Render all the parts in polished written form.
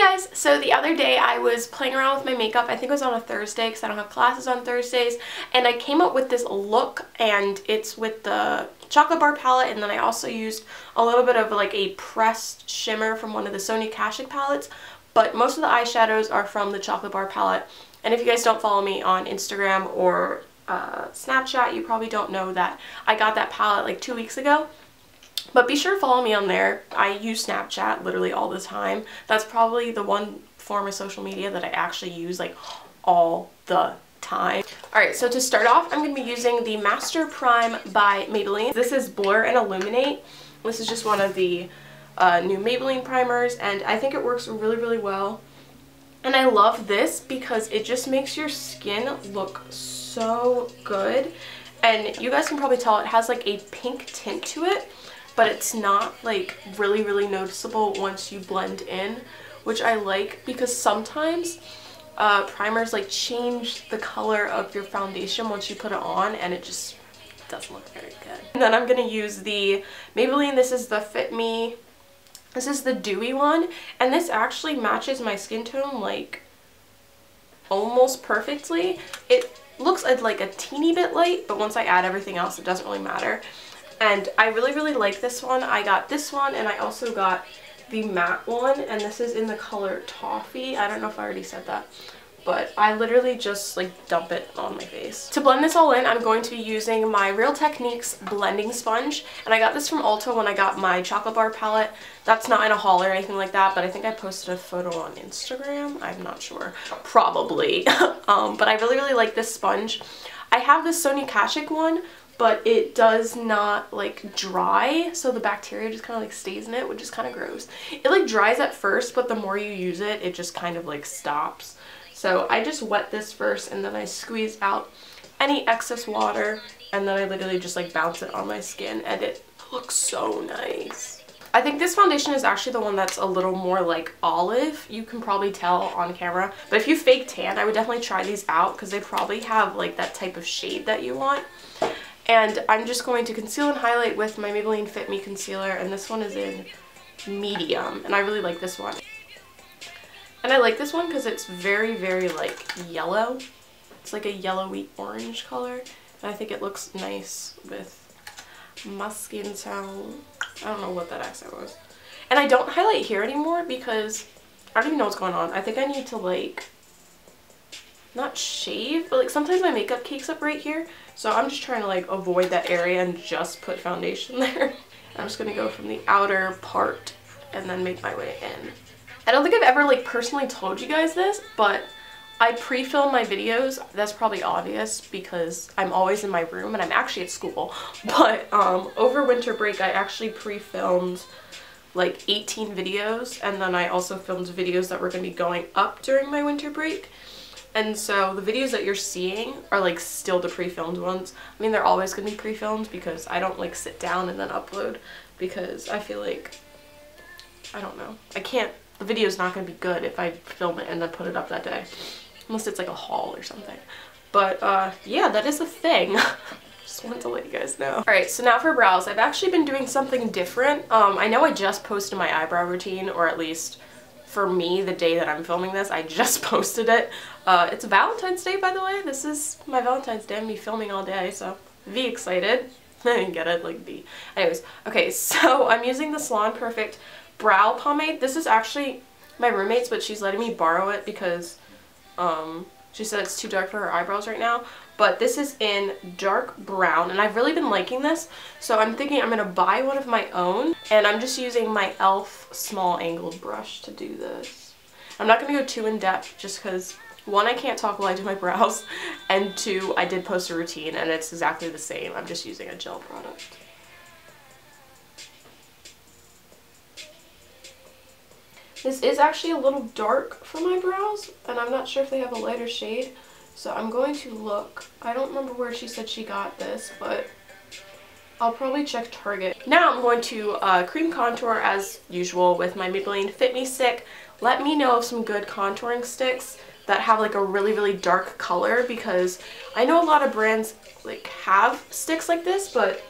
guys, so the other day I was playing around with my makeup. I think it was on a Thursday because I don't have classes on Thursdays, and I came up with this look, and it's with the chocolate bar palette, and then I also used a little bit of like a pressed shimmer from one of the Sonia Kashuk palettes, but most of the eyeshadows are from the chocolate bar palette. And if you guys don't follow me on Instagram or Snapchat, you probably don't know that I got that palette like 2 weeks ago. But be sure to follow me on there. I use Snapchat literally all the time. That's probably the one form of social media that I actually use like all the time. Alright, so to start off, I'm going to be using the Master Prime by Maybelline. This is Blur and Illuminate. This is just one of the new Maybelline primers, and I think it works really, really well. And I love this because it just makes your skin look so good. And you guys can probably tell it has like a pink tint to it, but it's not like really, really noticeable once you blend in, which I like because sometimes primers like change the color of your foundation once you put it on, and it just doesn't look very good. And then I'm going to use the Maybelline, this is the FitMe, this is the Dewy one, and this actually matches my skin tone like almost perfectly. It looks like a teeny bit light, but once I add everything else it doesn't really matter. And I really, really like this one. I got this one, and I also got the matte one, and this is in the color Toffee. I don't know if I already said that, but I literally just like dump it on my face. To blend this all in, I'm going to be using my Real Techniques blending sponge, and I got this from Ulta when I got my chocolate bar palette. That's not in a haul or anything like that, but I think I posted a photo on Instagram. I'm not sure. Probably. But I really, really like this sponge. I have this Sonia Kashuk one, but it does not like dry, so the bacteria just kind of like stays in it, which is kind of gross. It like dries at first, but the more you use it, it just kind of like stops. So I just wet this first, and then I squeeze out any excess water, and then I literally just like bounce it on my skin, and it looks so nice. I think this foundation is actually the one that's a little more like olive. You can probably tell on camera, but if you fake tan, I would definitely try these out because they probably have like that type of shade that you want. And I'm just going to conceal and highlight with my Maybelline Fit Me concealer, and this one is in medium, and I really like this one. And I like this one because it's very, very like yellow. It's like a yellowy orange color, and I think it looks nice with my skin tone. I don't know what that accent was. And I don't highlight here anymore because I don't even know what's going on. I think I need to like not shave, but like sometimes my makeup cakes up right here, so I'm just trying to like avoid that area and just put foundation there. I'm just gonna go from the outer part and then make my way in. I don't think I've ever like personally told you guys this, but I pre-film my videos. That's probably obvious because I'm always in my room and I'm actually at school, but over winter break I actually pre-filmed like 18 videos, and then I also filmed videos that were going to be going up during my winter break. And so the videos that you're seeing are like still the pre-filmed ones. I mean, they're always going to be pre-filmed because I don't like sit down and then upload, because I feel like, I don't know, I can't, the video's not going to be good if I film it and then put it up that day. Unless it's like a haul or something. But yeah, that is a thing. Just wanted to let you guys know. Alright, so now for brows. I've actually been doing something different. I know I just posted my eyebrow routine, or at least for me, the day that I'm filming this, I just posted it. It's Valentine's Day, by the way. This is my Valentine's Day. I'm gonna be filming all day, so be excited. I didn't get it, like B. Anyways, okay, so I'm using the Salon Perfect brow pomade. This is actually my roommate's, but she's letting me borrow it because she said it's too dark for her eyebrows right now. But this is in dark brown, and I've really been liking this, so I'm thinking I'm gonna buy one of my own, and I'm just using my e.l.f. small angled brush to do this. I'm not gonna go too in depth just because, one, I can't talk while I do my brows, and two, I did post a routine and it's exactly the same. I'm just using a gel product. This is actually a little dark for my brows, and I'm not sure if they have a lighter shade, so I'm going to look. I don't remember where she said she got this, but I'll probably check Target. Now I'm going to cream contour as usual with my Maybelline Fit Me stick. Let me know of some good contouring sticks that have like a really, really dark color, because I know a lot of brands like have sticks like this, but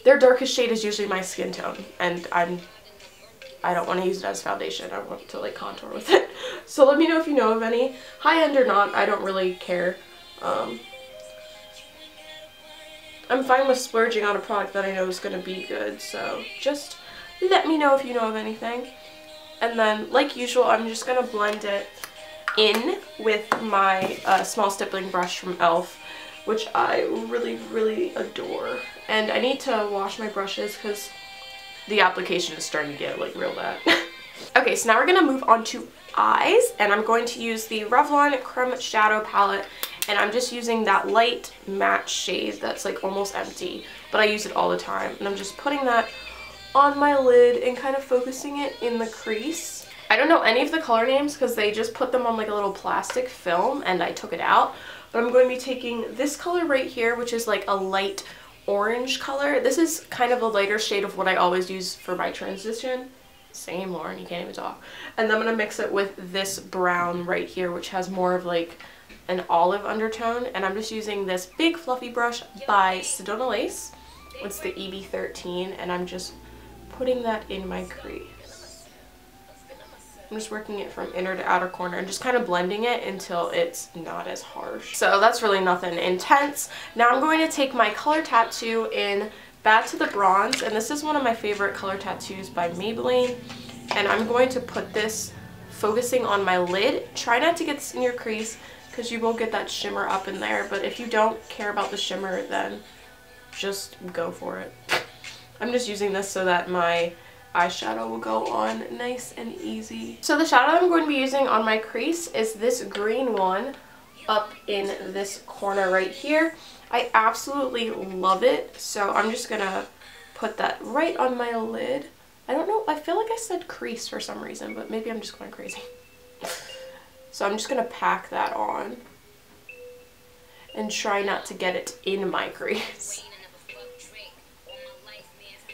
their darkest shade is usually my skin tone, and I'm I don't want to use it as foundation. I want to like contour with it. So let me know if you know of any. High-end or not, I don't really care. I'm fine with splurging on a product that I know is going to be good, so just let me know if you know of anything. And then, like usual, I'm just going to blend it in with my small stippling brush from e.l.f., which I really, really adore. And I need to wash my brushes because the application is starting to get like real bad. Okay, so now we're going to move on to eyes, and I'm going to use the Revlon Creme Shadow Palette. And I'm just using that light matte shade that's like almost empty, but I use it all the time. And I'm just putting that on my lid and kind of focusing it in the crease. I don't know any of the color names because they just put them on like a little plastic film and I took it out. But I'm going to be taking this color right here, which is like a light orange color. This is kind of a lighter shade of what I always use for my transition. Same, Lauren, you can't even talk. And then I'm going to mix it with this brown right here, which has more of like an olive undertone, and I'm just using this big fluffy brush by Stilletto. It's the EB13, and I'm just putting that in my crease. I'm just working it from inner to outer corner and just kind of blending it until it's not as harsh. So that's really nothing intense. Now I'm going to take my color tattoo in Bad to the Bronze, and this is one of my favorite color tattoos by Maybelline, and I'm going to put this focusing on my lid. Try not to get this in your crease because you will get that shimmer up in there, but if you don't care about the shimmer, then just go for it. I'm just using this so that my eyeshadow will go on nice and easy. So the shadow I'm going to be using on my crease is this green one up in this corner right here. I absolutely love it, so I'm just gonna put that right on my lid. I don't know, I feel like I said crease for some reason, but maybe I'm just going crazy. So I'm just going to pack that on and try not to get it in my crease.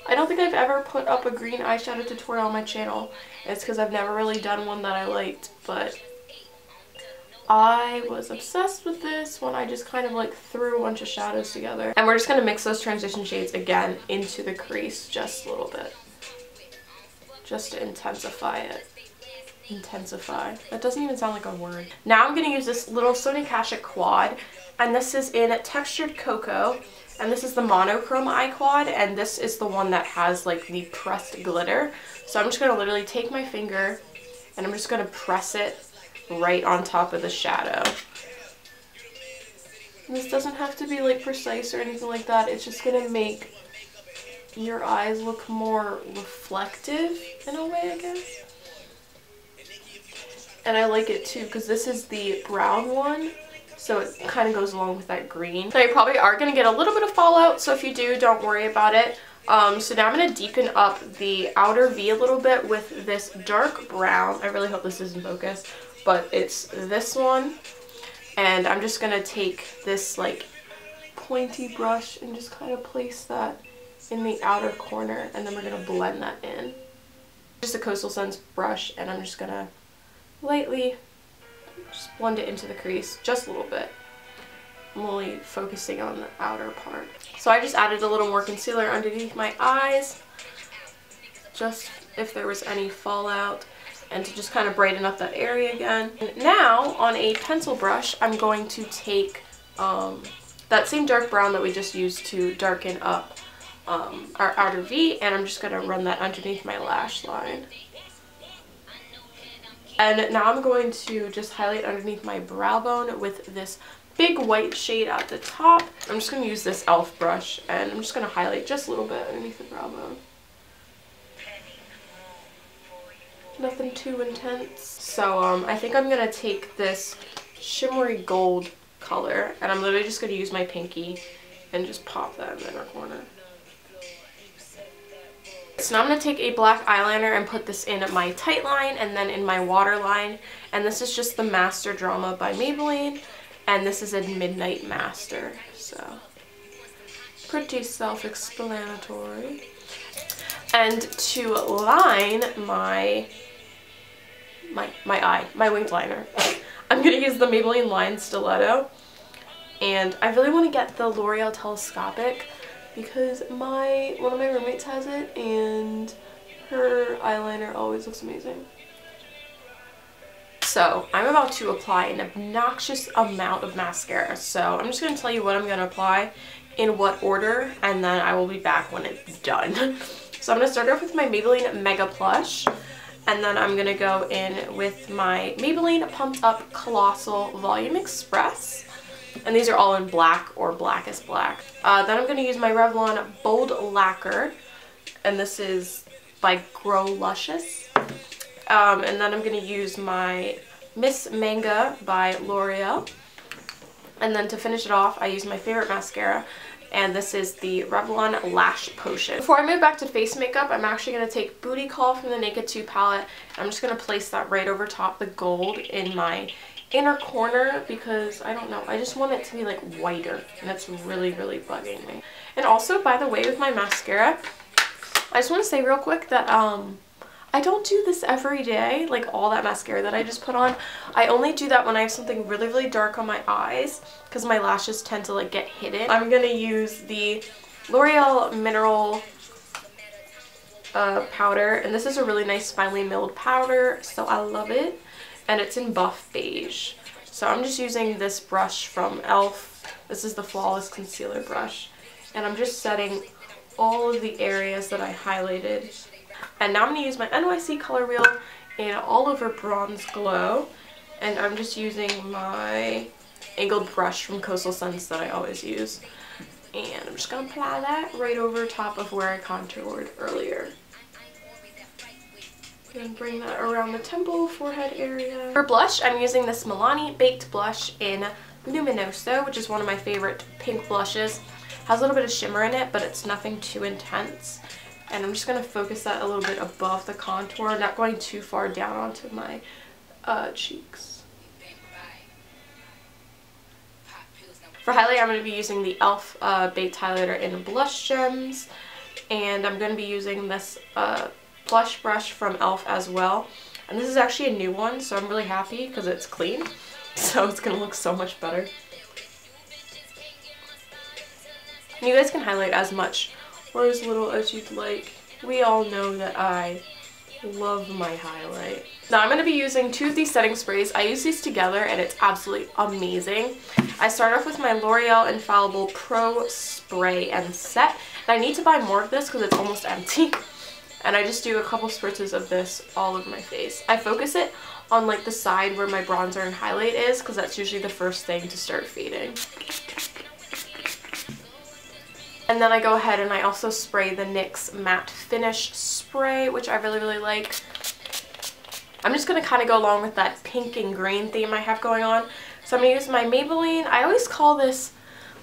I don't think I've ever put up a green eyeshadow tutorial on my channel. It's because I've never really done one that I liked, but I was obsessed with this when I just kind of like threw a bunch of shadows together. And we're just going to mix those transition shades again into the crease just a little bit, just to intensify it. Intensify. That doesn't even sound like a word. Now I'm going to use this little Sonia Kashuk quad, and this is in Textured Cocoa, and this is the monochrome eye quad, and this is the one that has like the pressed glitter. So I'm just going to literally take my finger and I'm just going to press it right on top of the shadow. And this doesn't have to be like precise or anything like that. It's just going to make your eyes look more reflective in a way, I guess. And I like it too because this is the brown one, so it kind of goes along with that green. Now you probably are going to get a little bit of fallout, so if you do, don't worry about it. So now I'm going to deepen up the outer V a little bit with this dark brown. I really hope this is in focus, but it's this one. And I'm just going to take this like pointy brush and just kind of place that in the outer corner, and then we're going to blend that in. Just a Coastal brush, and I'm just going to lightly just blend it into the crease just a little bit. I'm only focusing on the outer part. So I just added a little more concealer underneath my eyes, just if there was any fallout, and to just kind of brighten up that area again. And now on a pencil brush, I'm going to take that same dark brown that we just used to darken up our outer V, and I'm just going to run that underneath my lash line. And now I'm going to just highlight underneath my brow bone with this big white shade at the top. I'm just going to use this e.l.f. brush, and I'm just going to highlight just a little bit underneath the brow bone. Nothing too intense. So I think I'm going to take this shimmery gold color, and I'm literally just going to use my pinky and just pop that in the inner corner. So now I'm going to take a black eyeliner and put this in my tight line and then in my waterline. And this is just the Master Drama by Maybelline. And this is a Midnight Master. So, pretty self-explanatory. And to line my winged liner, I'm going to use the Maybelline Line Stilletto. And I really want to get the Loreal Telescopic, because one of my roommates has it, and Her eyeliner always looks amazing. So I'm about to apply an obnoxious amount of mascara. So I'm just going to tell you what I'm going to apply in what order, and then I will be back when it's done. So I'm going to start off with my Maybelline Mega Plush, and then I'm going to go in with my Maybelline Pumped Up Colossal Volume Express. And these are all in black or blackest black. Then I'm going to use my Revlon Bold Lacquer, and this is by Grow Luscious. And then I'm going to use my Miss Manga by Loreal. And then to finish it off, I use my favorite mascara, and this is the Revlon Lash Potion. Before I move back to face makeup, I'm actually going to take Bootycall from the Naked 2 palette. I'm just going to place that right over top the gold in my inner corner because, I don't know, I just want it to be like whiter, and it's really, really bugging me. And also, by the way, with my mascara, I just want to say real quick that I don't do this every day, like all that mascara that I just put on. I only do that when I have something really, really dark on my eyes because my lashes tend to like get hidden. I'm going to use the L'Oreal Mineral powder, and this is a really nice finely milled powder, so I love it. And it's in Buff Beige. So I'm just using this brush from e.l.f. This is the Flawless Concealer brush. And I'm just setting all of the areas that I highlighted. And now I'm going to use my NYC Color Wheel in All Over Bronze Glow. And I'm just using my angled brush from Coastal Scents that I always use. And I'm just going to apply that right over top of where I contoured earlier. And bring that around the temple, forehead area. For blush, I'm using this Milani Baked Blush in Luminoso, which is one of my favorite pink blushes. Has a little bit of shimmer in it, but it's nothing too intense. And I'm just going to focus that a little bit above the contour, not going too far down onto my cheeks. For highlight, I'm going to be using the e.l.f. Baked Highlighter in Blush Gems. And I'm going to be using this blush brush from e.l.f. as well. And this is actually a new one, so I'm really happy because it's clean. So it's going to look so much better. And you guys can highlight as much or as little as you'd like. We all know that I love my highlight. Now I'm going to be using two of these setting sprays. I use these together and it's absolutely amazing. I start off with my L'Oreal Infallible Pro Spray and Set. And I need to buy more of this because it's almost empty. And I just do a couple spritzes of this all over my face. I focus it on like the side where my bronzer and highlight is because that's usually the first thing to start fading. And then I go ahead and I also spray the NYX Matte Finish Spray, which I really, really like. I'm just going to kind of go along with that pink and green theme I have going on. So I'm going to use my Maybelline. I always call this,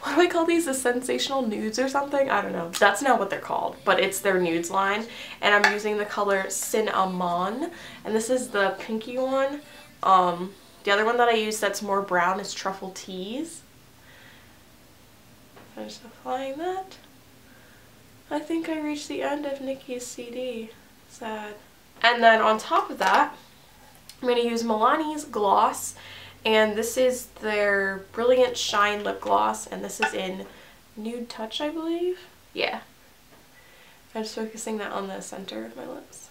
what do I call these? The Sensational Nudes or something? I don't know. That's not what they're called, but it's their nudes line. And I'm using the color Cinnamon. And this is the pinky one. The other one that I use that's more brown is Truffle Tease. I'm just applying that. I think I reached the end of Nikki's CD. Sad. And then on top of that, I'm going to use Milani's gloss. And this is their Brilliant Shine Lip Gloss. And this is in Nude Touch, I believe. Yeah. I'm just focusing that on the center of my lips.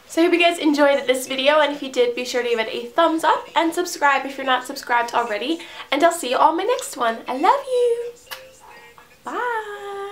So I hope you guys enjoyed this video, and if you did, be sure to give it a thumbs up and subscribe if you're not subscribed already. And I'll see you on my next one. I love you! Bye!